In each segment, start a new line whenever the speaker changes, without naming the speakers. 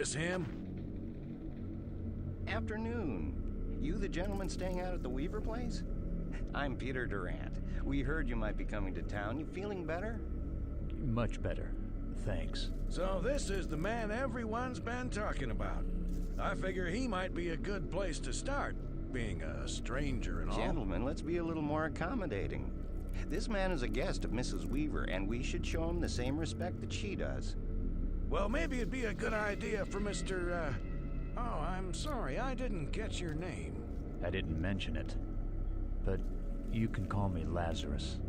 this him?
Afternoon. You the gentleman staying out at the Weaver place? I'm Peter Durant. We heard you might be coming to town. You feeling better?
Much better, thanks.
So this is the man everyone's been talking about. I figure he might be a good place to start, being a stranger and all.
Gentlemen, let's be a little more accommodating. This man is a guest of Mrs. Weaver, and we should show him the same respect that she does.
Well, maybe it'd be a good idea for Mr. Oh, I'm sorry, I didn't get your name.
I didn't mention it, but you can call me Lazarus.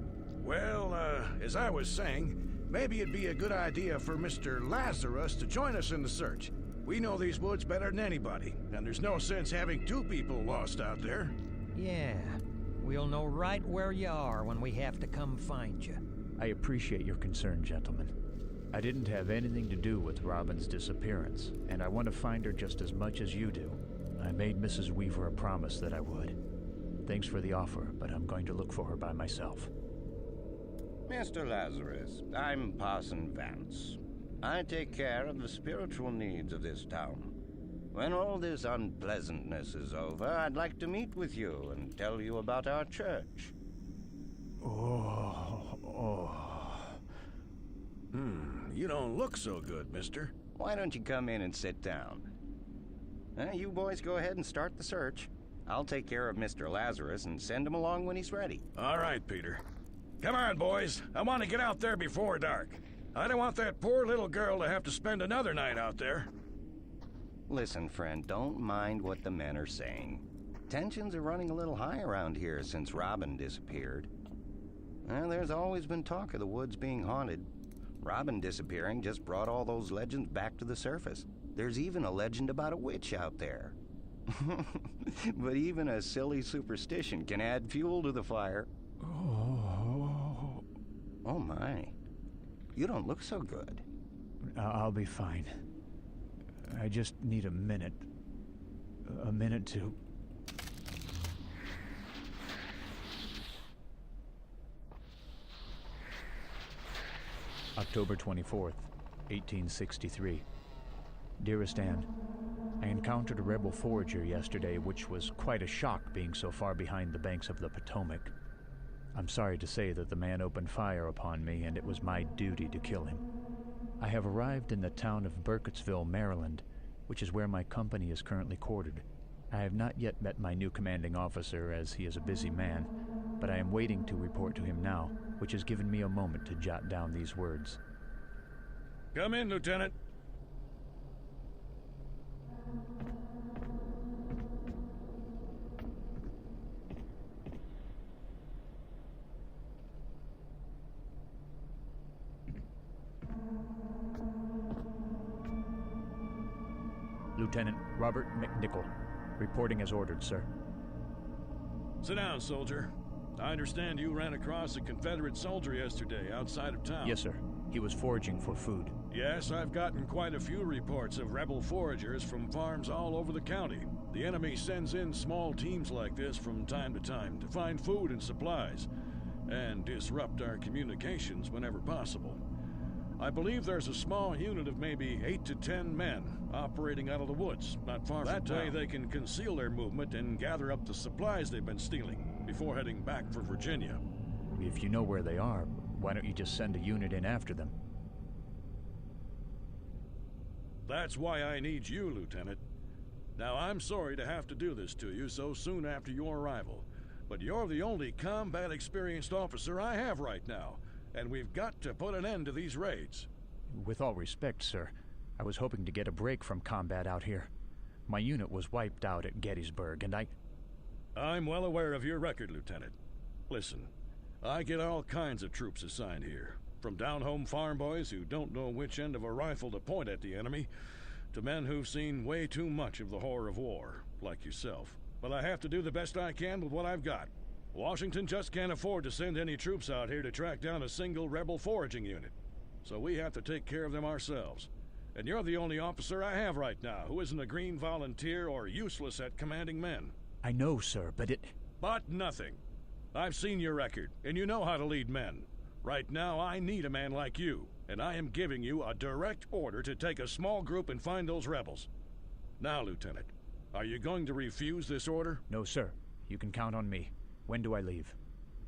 Well, as I was saying, maybe it'd be a good idea for Mr. Lazarus to join us in the search. We know these woods better than anybody, and there's no sense having two people lost out there.
Yeah, we'll know right where you are when we have to come find you.
I appreciate your concern, gentlemen. I didn't have anything to do with Robin's disappearance, and I want to find her just as much as you do. I made Mrs. Weaver a promise that I would. Thanks for the offer, but I'm going to look for her by myself.
Mr. Lazarus, I'm Parson Vance. I take care of the spiritual needs of this town. When all this unpleasantness is over, I'd like to meet with you and tell you about our church.
You don't look so good, mister.
Why don't you come in and sit down? You boys go ahead and start the search. I'll take care of Mr. Lazarus and send him along when he's ready.
All right, Peter. Come on, boys. I want to get out there before dark. I don't want that poor little girl to have to spend another night out there.
Listen, friend, don't mind what the men are saying. Tensions are running a little high around here since Robin disappeared. There's always been talk of the woods being haunted. Robin disappearing just brought all those legends back to the surface. There's even a legend about a witch out there. But even a silly superstition can add fuel to the fire. Oh my. You don't look so good.
I'll be fine. I just need a minute. A minute to... October 24th, 1863. Dearest Anne, I encountered a rebel forager yesterday, which was quite a shock being so far behind the banks of the Potomac. I'm sorry to say that the man opened fire upon me, and it was my duty to kill him. I have arrived in the town of Burkittsville, Maryland, which is where my company is currently quartered. I have not yet met my new commanding officer, as he is a busy man, but I am waiting to report to him now, which has given me a moment to jot down these words.
Come in, Lieutenant.
Lieutenant Robert McNichol, reporting as ordered, sir.
Sit down, soldier. I understand you ran across a Confederate soldier yesterday outside of town.
Yes, sir. He was foraging for food.
Yes, I've gotten quite a few reports of rebel foragers from farms all over the county. The enemy sends in small teams like this from time to time to find food and supplies, and disrupt our communications whenever possible. I believe there's a small unit of maybe 8 to 10 men operating out of the woods, not far from town. That way they can conceal their movement and gather up the supplies they've been stealing before heading back for Virginia.
If you know where they are, why don't you just send a unit in after them?
That's why I need you, Lieutenant. Now, I'm sorry to have to do this to you so soon after your arrival, but you're the only combat-experienced officer I have right now, and we've got to put an end to these raids.
With all respect, sir, I was hoping to get a break from combat out here. My unit was wiped out at Gettysburg, and
I'm well aware of your record, Lieutenant. Listen, I get all kinds of troops assigned here, from down-home farm boys who don't know which end of a rifle to point at the enemy, to men who've seen way too much of the horror of war, like yourself. But I have to do the best I can with what I've got. Washington just can't afford to send any troops out here to track down a single rebel foraging unit, so we have to take care of them ourselves. And you're the only officer I have right now who isn't a green volunteer or useless at commanding men.
I know, sir, but
But nothing. I've seen your record, and you know how to lead men. Right now, I need a man like you, and I am giving you a direct order to take a small group and find those rebels. Now, Lieutenant, are you going to refuse this order?
No, sir. You can count on me. When do I leave?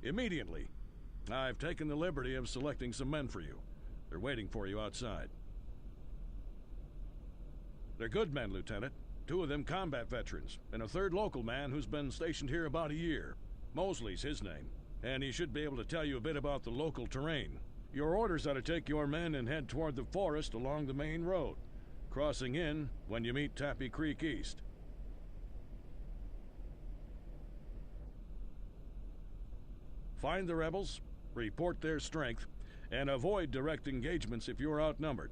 Immediately. I've taken the liberty of selecting some men for you. They're waiting for you outside. They're good men, Lieutenant. 2 of them combat veterans, and a 3rd local man who's been stationed here about a year. Mosley's his name, and he should be able to tell you a bit about the local terrain. Your orders are to take your men and head toward the forest along the main road, crossing in when you meet Tappy Creek East. Find the rebels, report their strength, and avoid direct engagements if you're outnumbered.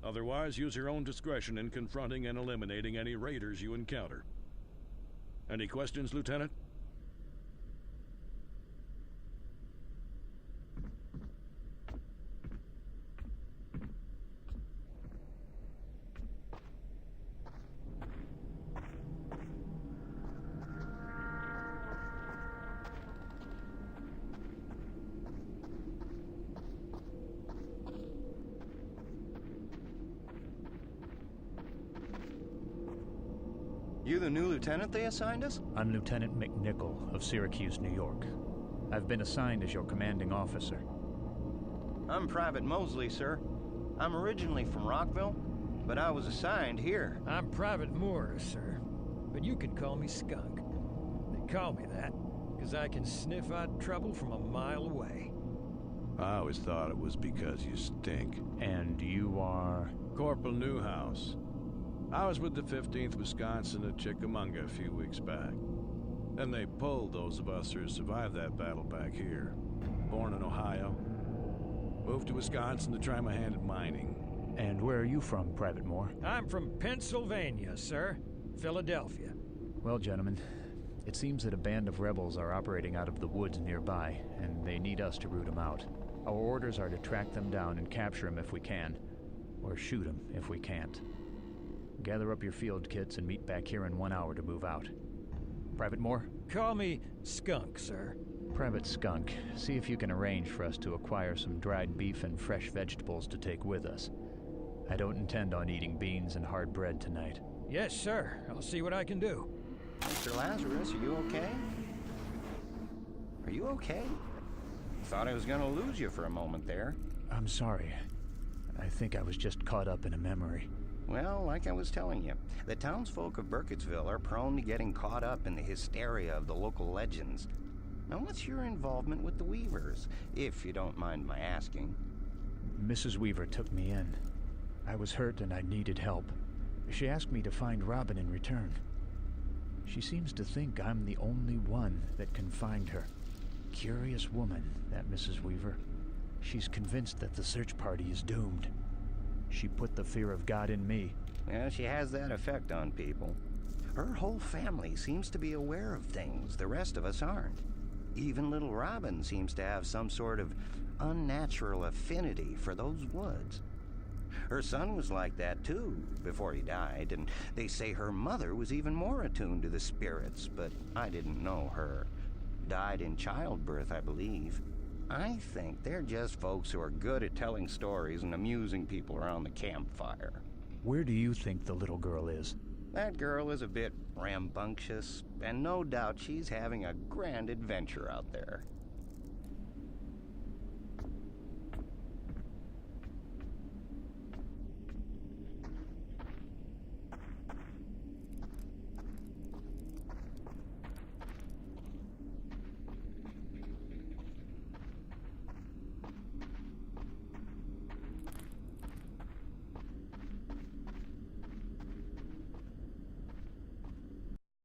Otherwise, use your own discretion in confronting and eliminating any raiders you encounter. Any questions, Lieutenant?
You the new lieutenant they assigned us?
I'm Lieutenant McNichol of Syracuse, New York. I've been assigned as your commanding officer.
I'm Private Mosley, sir. I'm originally from Rockville, but I was assigned here.
I'm Private Moore, sir, but you can call me Skunk. They call me that because I can sniff out trouble from a mile away.
I always thought it was because you stink.
And you are?
Corporal Newhouse. I was with the 15th Wisconsin at Chickamauga a few weeks back. Then they pulled those of us who survived that battle back here. Born in Ohio. Moved to Wisconsin to try my hand at mining.
And where are you from, Private Moore?
I'm from Pennsylvania, sir. Philadelphia.
Well, gentlemen, it seems that a band of rebels are operating out of the woods nearby, and they need us to root them out. Our orders are to track them down and capture them if we can, or shoot them if we can't. Gather up your field kits and meet back here in 1 hour to move out. Private Moore?
Call me Skunk, sir.
Private Skunk, see if you can arrange for us to acquire some dried beef and fresh vegetables to take with us. I don't intend on eating beans and hard bread tonight.
Yes, sir. I'll see what I can do.
Mr. Lazarus, are you okay? Are you okay? Thought I was gonna lose you for a moment there.
I'm sorry. I think I was just caught up in a memory.
Well, like I was telling you, the townsfolk of Burkittsville are prone to getting caught up in the hysteria of the local legends. Now, what's your involvement with the Weavers, if you don't mind my asking?
Mrs. Weaver took me in. I was hurt and I needed help. She asked me to find Robin in return. She seems to think I'm the only one that can find her. Curious woman, that Mrs. Weaver. She's convinced that the search party is doomed. She put the fear of God in me.
Yeah, she has that effect on people. Her whole family seems to be aware of things the rest of us aren't. Even little Robin seems to have some sort of unnatural affinity for those woods. Her son was like that too, before he died, and they say her mother was even more attuned to the spirits, but I didn't know her. Died in childbirth, I believe. I think they're just folks who are good at telling stories and amusing people around the campfire.
Where do you think the little girl is?
That girl is a bit rambunctious, and no doubt she's having a grand adventure out there.